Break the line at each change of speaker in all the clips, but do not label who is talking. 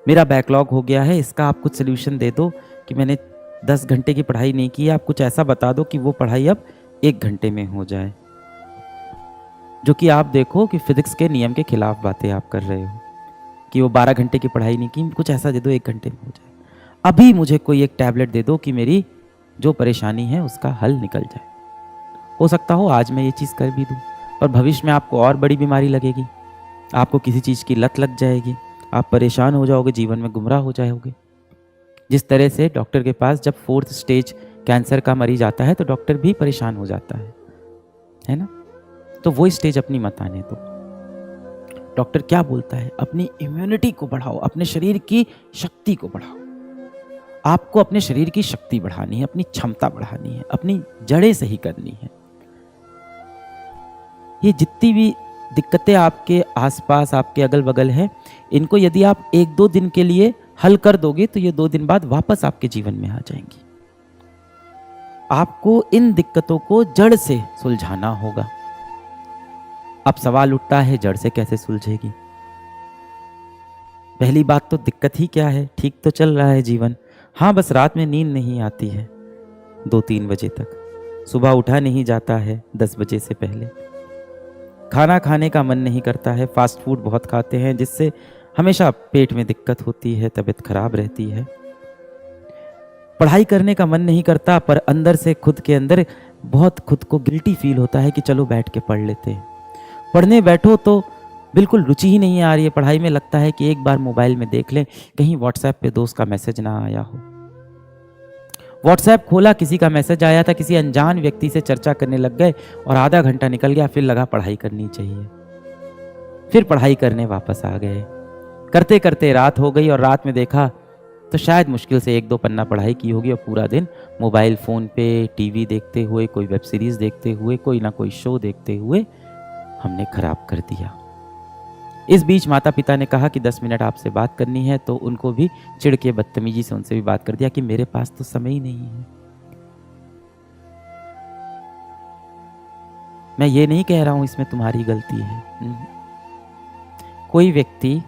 मेरा बैकलॉग हो गया है, इसका आप कुछ सोल्यूशन दे दो कि मैंने 10 घंटे की पढ़ाई नहीं की है, आप कुछ ऐसा बता दो कि वो पढ़ाई अब 1 घंटे में हो जाए। जो कि आप देखो कि फिजिक्स के नियम के खिलाफ बातें आप कर रहे हो कि वो 12 घंटे की पढ़ाई नहीं की, कुछ ऐसा दे दो 1 घंटे में हो जाए। अभी मुझे कोई एक टैबलेट दे दो कि मेरी जो परेशानी है उसका हल निकल जाए। हो सकता हो आज मैं ये चीज़ कर भी दूँ, और भविष्य में आपको और बड़ी बीमारी लगेगी, आपको किसी चीज़ की लत लग जाएगी, आप परेशान हो जाओगे, जीवन में गुमराह हो जाओगे। जिस तरह से डॉक्टर के पास जब 4th स्टेज कैंसर का मरीज आता है तो डॉक्टर भी परेशान हो जाता है ना? तो वो स्टेज अपनी मत आने दो। डॉक्टर क्या बोलता है? अपनी इम्यूनिटी को बढ़ाओ, अपने शरीर की शक्ति को बढ़ाओ। आपको अपने शरीर की शक्ति बढ़ानी है, अपनी क्षमता बढ़ानी है, अपनी जड़ें सही करनी है। ये जितनी भी दिक्कतें आपके आसपास, आपके अगल बगल हैं, इनको यदि आप 1-2 दिन के लिए हल कर दोगे तो ये 2 दिन बाद वापस आपके जीवन में आ जाएंगी। आपको इन दिक्कतों को जड़ से सुलझाना होगा। अब सवाल उठता है, जड़ से कैसे सुलझेगी? पहली बात तो दिक्कत ही क्या है? ठीक तो चल रहा है जीवन। हाँ, बस रात में नींद नहीं आती है 2-3 बजे तक, सुबह उठा नहीं जाता है 10 बजे से पहले, खाना खाने का मन नहीं करता है, फास्ट फूड बहुत खाते हैं जिससे हमेशा पेट में दिक्कत होती है, तबीयत खराब रहती है, पढ़ाई करने का मन नहीं करता, पर अंदर से खुद के अंदर बहुत खुद को गिल्टी फील होता है कि चलो बैठ के पढ़ लेते हैं। पढ़ने बैठो तो बिल्कुल रुचि ही नहीं आ रही है पढ़ाई में, लगता है कि एक बार मोबाइल में देख लें कहीं व्हाट्सएप पे दोस्त का मैसेज ना आया हो। व्हाट्सएप खोला, किसी का मैसेज आया था, किसी अनजान व्यक्ति से चर्चा करने लग गए और आधा घंटा निकल गया, फिर लगा पढ़ाई करनी चाहिए, फिर पढ़ाई करने वापस आ गए। करते करते रात हो गई और रात में देखा तो शायद मुश्किल से 1-2 पन्ना पढ़ाई की होगी और पूरा दिन मोबाइल फ़ोन पे टीवी देखते हुए, कोई वेब सीरीज़ देखते हुए, कोई ना कोई शो देखते हुए हमने खराब कर दिया। इस बीच माता पिता ने कहा कि 10 मिनट आपसे बात करनी है, तो उनको भी चिढ़ के बदतमीजी से उनसे भी बात कर दिया कि मेरे पास तो समय ही नहीं है। मैं ये नहीं कह रहा हूं इसमें तुम्हारी गलती है। कोई व्यक्ति,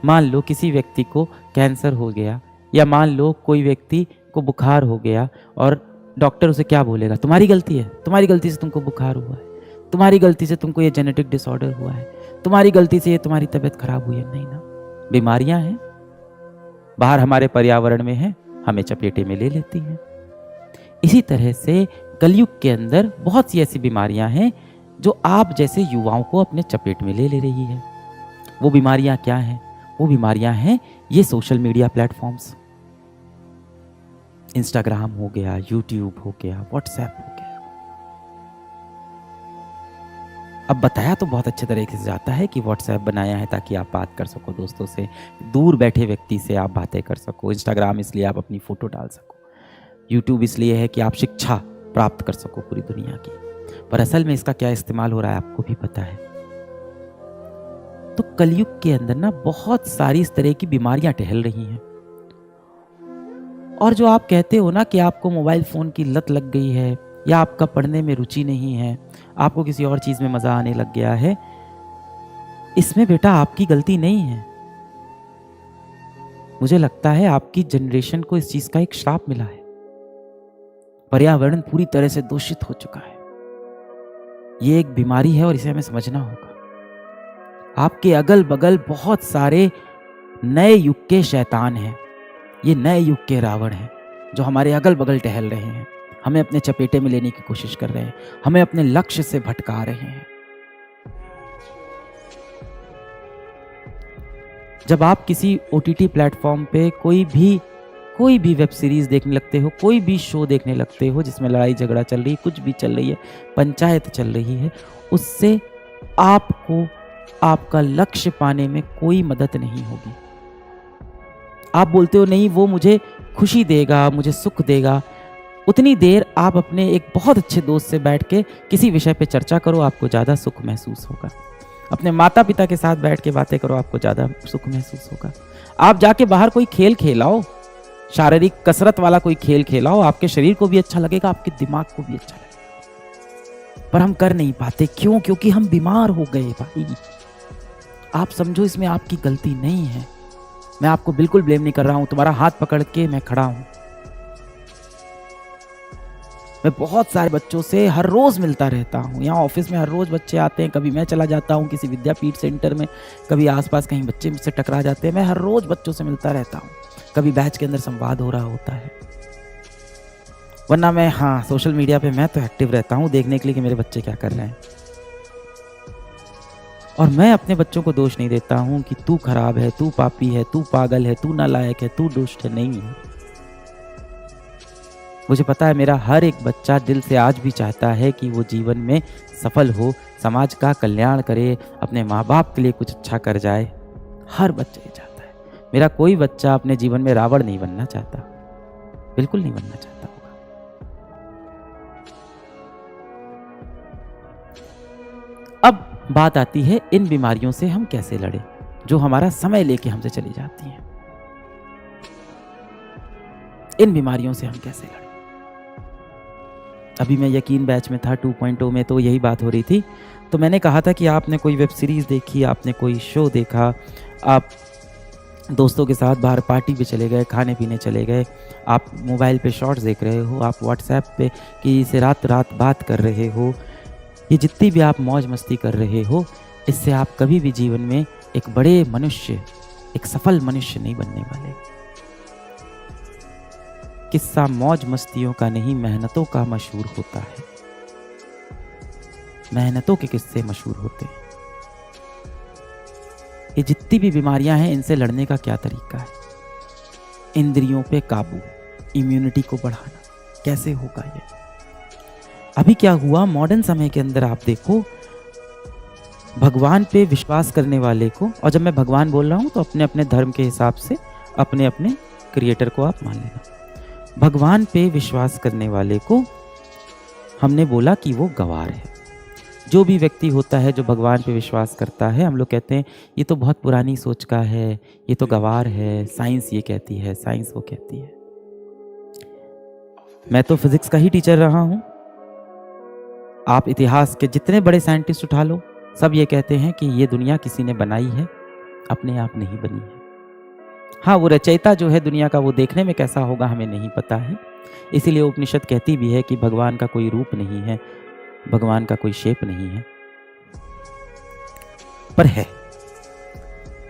मान लो किसी व्यक्ति को कैंसर हो गया, या मान लो कोई व्यक्ति को बुखार हो गया और डॉक्टर उसे क्या बोलेगा? तुम्हारी गलती है, तुम्हारी गलती से तुमको बुखार हुआ है, तुम्हारी गलती से तुमको ये जेनेटिक डिसऑर्डर हुआ है, तुम्हारी गलती से ये तुम्हारी तबीयत खराब हुई है। नहीं ना, बीमारियां हैं, बाहर हमारे पर्यावरण में है, हमें चपेटे में ले लेती हैं। इसी तरह से कलयुग के अंदर बहुत सी ऐसी बीमारियां हैं जो आप जैसे युवाओं को अपने चपेट में ले रही है। वो बीमारियां क्या हैं? वो बीमारियां हैं ये सोशल मीडिया प्लेटफॉर्म्स, इंस्टाग्राम हो गया, यूट्यूब हो गया, व्हाट्सएप हो गया। अब बताया तो बहुत अच्छे तरीके से जाता है कि व्हाट्सएप बनाया है ताकि आप बात कर सको दोस्तों से, दूर बैठे व्यक्ति से आप बातें कर सको, इंस्टाग्राम इसलिए आप अपनी फोटो डाल सको, यूट्यूब इसलिए है कि आप शिक्षा प्राप्त कर सको पूरी दुनिया की। पर असल में इसका क्या इस्तेमाल हो रहा है आपको भी पता है। तो कलयुग के अंदर ना बहुत सारी इस तरह की बीमारियां टहल रही हैं, और जो आप कहते हो ना कि आपको मोबाइल फोन की लत लग गई है, या आपका पढ़ने में रुचि नहीं है, आपको किसी और चीज में मजा आने लग गया है, इसमें बेटा आपकी गलती नहीं है। मुझे लगता है आपकी जनरेशन को इस चीज का एक श्राप मिला है। पर्यावरण पूरी तरह से दूषित हो चुका है, ये एक बीमारी है और इसे हमें समझना होगा। आपके अगल बगल बहुत सारे नए युग के शैतान हैं, ये नए युग के रावण हैं जो हमारे अगल बगल टहल रहे हैं, हमें अपने चपेटे में लेने की कोशिश कर रहे हैं, हमें अपने लक्ष्य से भटका रहे हैं। जब आप किसी ओटीटी प्लेटफॉर्म पे कोई भी वेब सीरीज देखने लगते हो, कोई भी शो देखने लगते हो जिसमें लड़ाई झगड़ा चल रही है, कुछ भी चल रही है, पंचायत चल रही है, उससे आपको आपका लक्ष्य पाने में कोई मदद नहीं होगी। आप बोलते हो नहीं वो मुझे खुशी देगा, मुझे सुख देगा। उतनी देर आप अपने एक बहुत अच्छे दोस्त से बैठ के किसी विषय पे चर्चा करो, आपको ज़्यादा सुख महसूस होगा। अपने माता पिता के साथ बैठ के बातें करो, आपको ज़्यादा सुख महसूस होगा। आप जाके बाहर कोई खेल खेलाओ, शारीरिक कसरत वाला कोई खेल खेलाओ, आपके शरीर को भी अच्छा लगेगा, आपके दिमाग को भी अच्छा लगेगा। पर हम कर नहीं पाते, क्यों? क्योंकि हम बीमार हो गए भाई। आप समझो इसमें आपकी गलती नहीं है, मैं आपको बिल्कुल ब्लेम नहीं कर रहा हूं, तुम्हारा हाथ पकड़ के मैं खड़ा हूं। मैं बहुत सारे बच्चों से हर रोज मिलता रहता हूं। यहाँ ऑफिस में हर रोज बच्चे आते हैं, कभी मैं चला जाता हूं किसी विद्यापीठ सेंटर में, कभी आसपास कहीं बच्चे मुझसे टकरा जाते हैं। मैं हर रोज बच्चों से मिलता रहता हूं, कभी बैच के अंदर संवाद हो रहा होता है। वरना मैं सोशल मीडिया पे मैं तो एक्टिव रहता हूं देखने के लिए कि मेरे बच्चे क्या कर रहे हैं। और मैं अपने बच्चों को दोष नहीं देता हूं कि तू खराब है, तू पापी है, तू पागल है, तू नालायक है, तू दुष्ट है, नहीं है। मुझे पता है मेरा हर एक बच्चा दिल से आज भी चाहता है कि वो जीवन में सफल हो, समाज का कल्याण करे, अपने माँ बाप के लिए कुछ अच्छा कर जाए। हर बच्चा ये चाहता है। मेरा कोई बच्चा अपने जीवन में रावण नहीं बनना चाहता, बिल्कुल नहीं बनना चाहता होगा। अब बात आती है इन बीमारियों से हम कैसे लड़ें, जो हमारा समय लेके हमसे चली जाती हैं। इन बीमारियों से हम कैसे लड़ें। अभी मैं यकीन बैच में था 2.0 में, तो यही बात हो रही थी। तो मैंने कहा था कि आपने कोई वेब सीरीज़ देखी, आपने कोई शो देखा, आप दोस्तों के साथ बाहर पार्टी पे चले गए, खाने पीने चले गए, आप मोबाइल पे शॉर्ट्स देख रहे हो, आप व्हाट्सएप पे किसी से रात रात बात कर रहे हो, ये जितनी भी आप मौज मस्ती कर रहे हो, इससे आप कभी भी जीवन में एक बड़े मनुष्य, एक सफल मनुष्य नहीं बनने वाले। किस्सा मौज मस्तियों का नहीं, मेहनतों का मशहूर होता है। मेहनतों के किस्से मशहूर होते हैं। ये जितनी भी बीमारियां हैं, इनसे लड़ने का क्या तरीका है? इंद्रियों पे काबू, इम्यूनिटी को बढ़ाना, कैसे होगा ये? अभी क्या हुआ मॉडर्न समय के अंदर, आप देखो भगवान पे विश्वास करने वाले को, और जब मैं भगवान बोल रहा हूं तो अपने अपने धर्म के हिसाब से अपने अपने क्रिएटर को आप मान लेना। भगवान पे विश्वास करने वाले को हमने बोला कि वो गंवार है। जो भी व्यक्ति होता है जो भगवान पे विश्वास करता है, हम लोग कहते हैं ये तो बहुत पुरानी सोच का है, ये तो गंवार है, साइंस ये कहती है, साइंस वो कहती है। मैं तो फिजिक्स का ही टीचर रहा हूं। आप इतिहास के जितने बड़े साइंटिस्ट उठा लो, सब ये कहते हैं कि ये दुनिया किसी ने बनाई है, अपने आप नहीं बनी है। हाँ, वो रचयिता जो है दुनिया का, वो देखने में कैसा होगा हमें नहीं पता है। इसीलिए उपनिषद कहती भी है कि भगवान का कोई रूप नहीं है, भगवान का कोई शेप नहीं है, पर है।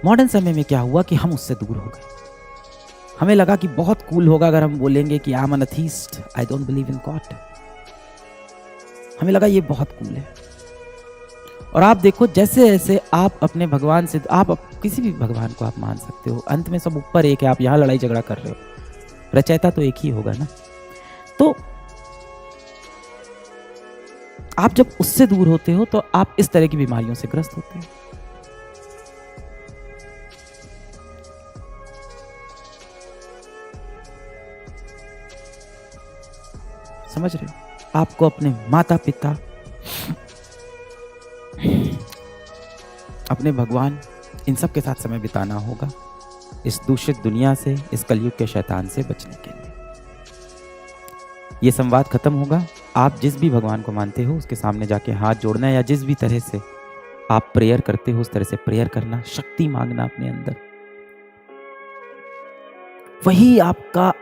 मॉडर्न समय में क्या हुआ कि हम उससे दूर हो गए। हमें लगा कि बहुत कूल होगा अगर हम बोलेंगे कि I am N atheist, I don't believe in God. हमें लगा ये बहुत कूल है। और आप देखो, जैसे जैसे आप अपने भगवान से, आप किसी भी भगवान को आप मान सकते हो, अंत में सब ऊपर एक है। आप यहाँ लड़ाई झगड़ा कर रहे हो, रचयिता तो एक ही होगा ना। तो आप जब उससे दूर होते हो तो आप इस तरह की बीमारियों से ग्रस्त होते हो। समझ रहे हो? आपको अपने माता पिता, अपने भगवान, इन सब के साथ समय बिताना होगा, इस दूषित दुनिया से, इस कलयुग के शैतान से बचने के लिए। ये संवाद खत्म होगा। आप जिस भी भगवान को मानते हो उसके सामने जाके हाथ जोड़ना है, या जिस भी तरह से आप प्रेयर करते हो उस तरह से प्रेयर करना, शक्ति मांगना अपने अंदर। वही आपका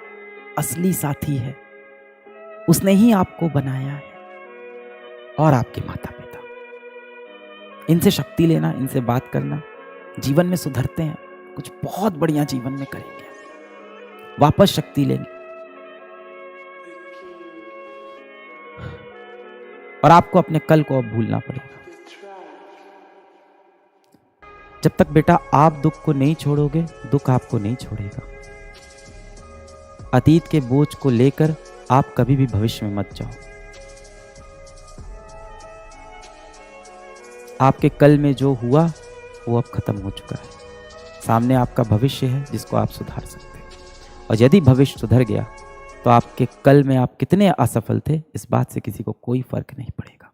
असली साथी है, उसने ही आपको बनाया है, और आपके माता पिता। इनसे शक्ति लेना, इनसे बात करना, जीवन में सुधरते हैं, कुछ बहुत बढ़िया जीवन में करेंगे, वापस शक्ति लेंगे। और आपको अपने कल को अब भूलना पड़ेगा। जब तक बेटा आप दुख को नहीं छोड़ोगे, दुख आपको नहीं छोड़ेगा। अतीत के बोझ को लेकर आप कभी भी भविष्य में मत जाओ। आपके कल में जो हुआ वो अब खत्म हो चुका है। सामने आपका भविष्य है जिसको आप सुधार सकते हैं। और यदि भविष्य सुधर गया तो आपके कल में आप कितने असफल थे, इस बात से किसी को कोई फर्क नहीं पड़ेगा।